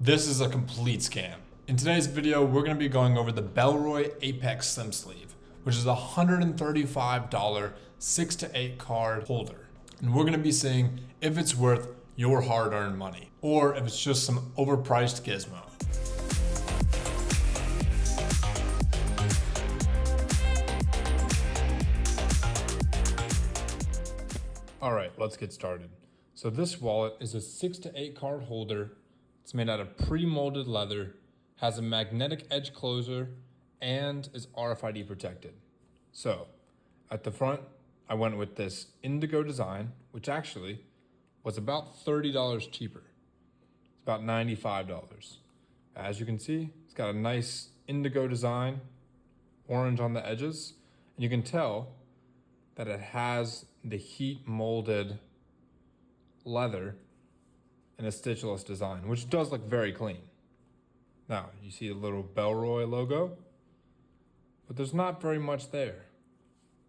This is a complete scam. In today's video, we're going to be going over the Bellroy Apex Slim Sleeve, which is a $135 6 to 8 card holder. And we're going to be seeing if it's worth your hard-earned money or if it's just some overpriced gizmo. All right, let's get started. So this wallet is a 6 to 8 card holder. It's made out of pre-molded leather, has a magnetic edge closer, and is RFID protected. So at the front, I went with this indigo design, which actually was about $30 cheaper. It's about $95. As you can see, it's got a nice indigo design, orange on the edges, and you can tell that it has the heat molded leather in a stitchless design, which does look very clean. Now, you see a little Bellroy logo, but there's not very much there.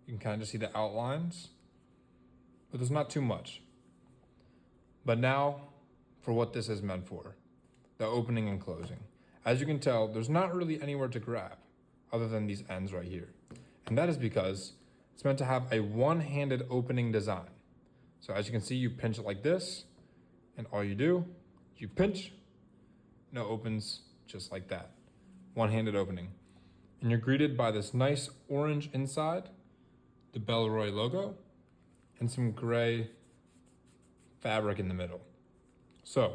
You can kind of see the outlines, but there's not too much. But now, for what this is meant for, the opening and closing. As you can tell, there's not really anywhere to grab other than these ends right here. And that is because it's meant to have a one-handed opening design. So as you can see, you pinch it like this, and all you do, you pinch, and it opens just like that. One-handed opening. And you're greeted by this nice orange inside, the Bellroy logo, and some gray fabric in the middle. So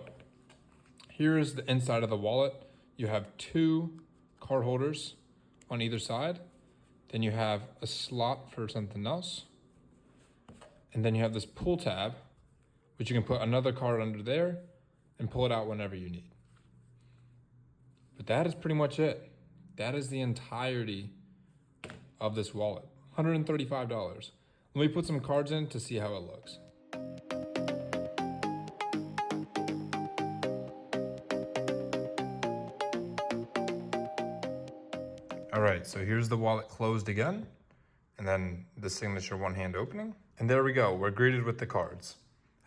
here is the inside of the wallet. You have 2 card holders on either side. Then you have a slot for something else. And then you have this pull tab, which you can put another card under there and pull it out whenever you need. But that is pretty much it. That is the entirety of this wallet, $135. Let me put some cards in to see how it looks. All right, so here's the wallet closed again, and then the signature one-hand opening. And there we go, we're greeted with the cards.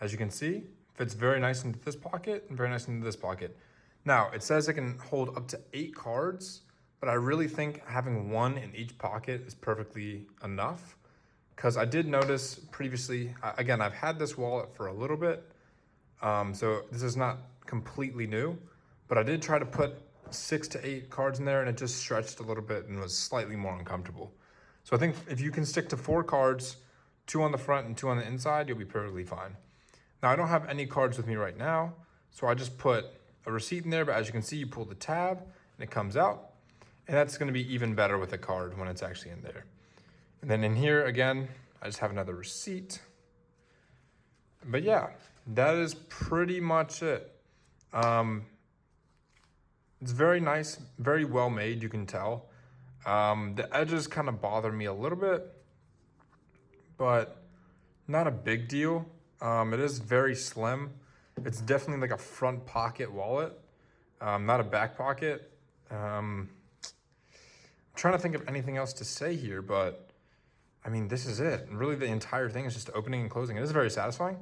As you can see, fits very nice into this pocket and very nice into this pocket. Now, it says it can hold up to 8 cards, but I really think having 1 in each pocket is perfectly enough, because I did notice previously, again, I've had this wallet for a little bit, so this is not completely new, but I did try to put 6 to 8 cards in there, and it just stretched a little bit and was slightly more uncomfortable. So I think if you can stick to 4 cards, 2 on the front and 2 on the inside, you'll be perfectly fine. Now, I don't have any cards with me right now, so I just put a receipt in there, but as you can see, you pull the tab and it comes out, and that's gonna be even better with a card when it's actually in there. And then in here, again, I just have another receipt. But yeah, that is pretty much it. It's very nice, very well made, you can tell. The edges kind of bother me a little bit, but not a big deal. It is very slim. It's definitely like a front pocket wallet, not a back pocket. I'm trying to think of anything else to say here, but I mean, this is it. Really, the entire thing is just opening and closing. It is very satisfying.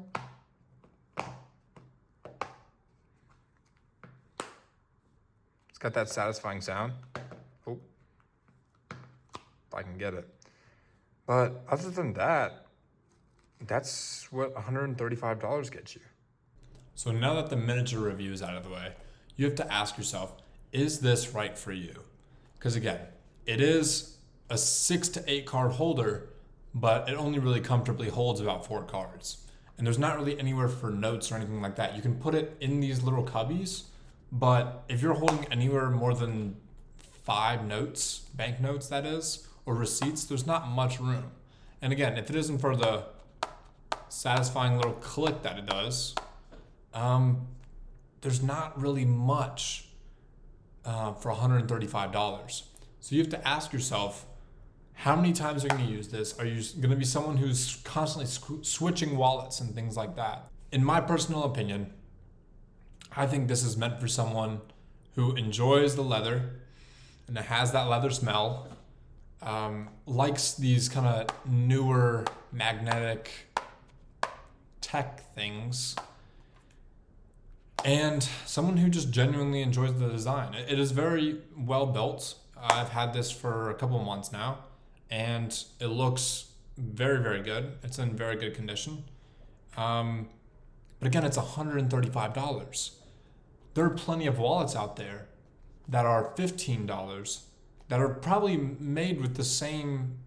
It's got that satisfying sound. Oh, if I can get it. But other than that, that's what $135 gets you. So now that the miniature review is out of the way, you have to ask yourself, is this right for you? Because again, it is a 6 to 8 card holder, but it only really comfortably holds about 4 cards. And there's not really anywhere for notes or anything like that. You can put it in these little cubbies, but if you're holding anywhere more than 5 notes, banknotes that is, or receipts, there's not much room. And again, if it isn't for the satisfying little click that it does, there's not really much for $135. So you have to ask yourself, how many times are you going to use this? Are you going to be someone who's constantly switching wallets and things like that? In my personal opinion, I think this is meant for someone who enjoys the leather and it has that leather smell, likes these kind of newer magnetic tech things, and someone who just genuinely enjoys the design. It is very well built. I've had this for a couple of months now, and it looks very, very good. It's in very good condition. But again, it's $135. There are plenty of wallets out there that are $15 that are probably made with the same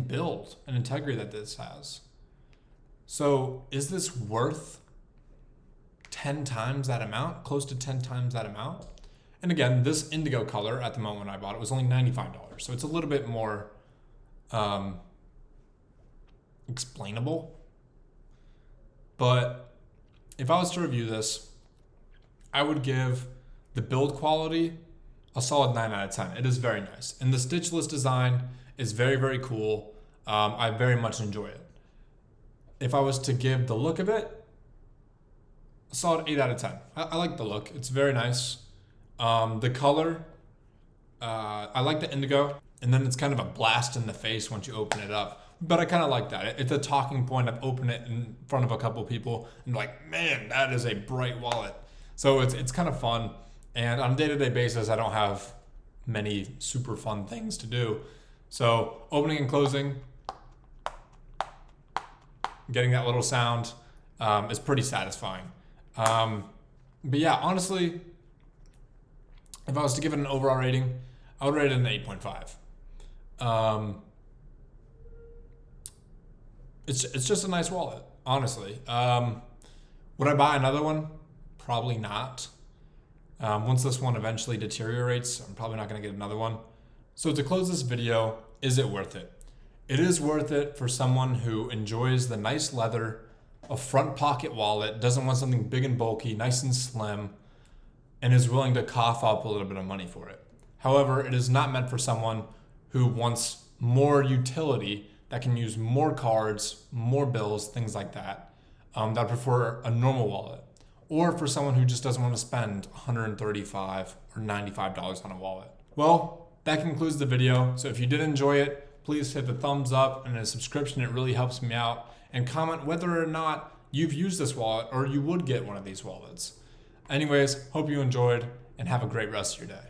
build and integrity that this has. So is this worth 10 times that amount, close to 10 times that amount? And again, this indigo color at the moment when I bought it was only $95. So it's a little bit more explainable. But if I was to review this, I would give the build quality a solid 9 out of 10. It is very nice. And the stitchless design is very, very cool. I very much enjoy it. If I was to give the look of it, a solid 8 out of 10. I like the look. It's very nice. The color, I like the indigo. And then it's kind of a blast in the face once you open it up. But I kind of like that. It's a talking point. I've opened it in front of a couple of people and like, man, that is a bright wallet. So it's kind of fun. And on a day-to-day basis, I don't have many super fun things to do. So opening and closing, getting that little sound is pretty satisfying. But yeah, honestly, if I was to give it an overall rating, I would rate it an 8.5. It's just a nice wallet, honestly. Would I buy another one? Probably not. Once this one eventually deteriorates, I'm probably not going to get another one. So to close this video, is it worth it? It is worth it for someone who enjoys the nice leather, a front pocket wallet, doesn't want something big and bulky, nice and slim, and is willing to cough up a little bit of money for it. However, it is not meant for someone who wants more utility, that can use more cards, more bills, things like that, that prefer a normal wallet. Or for someone who just doesn't want to spend $135 or $95 on a wallet. Well, that concludes the video. So if you did enjoy it, please hit the thumbs up and a subscription. It really helps me out. And comment whether or not you've used this wallet or you would get one of these wallets. Anyways, hope you enjoyed and have a great rest of your day.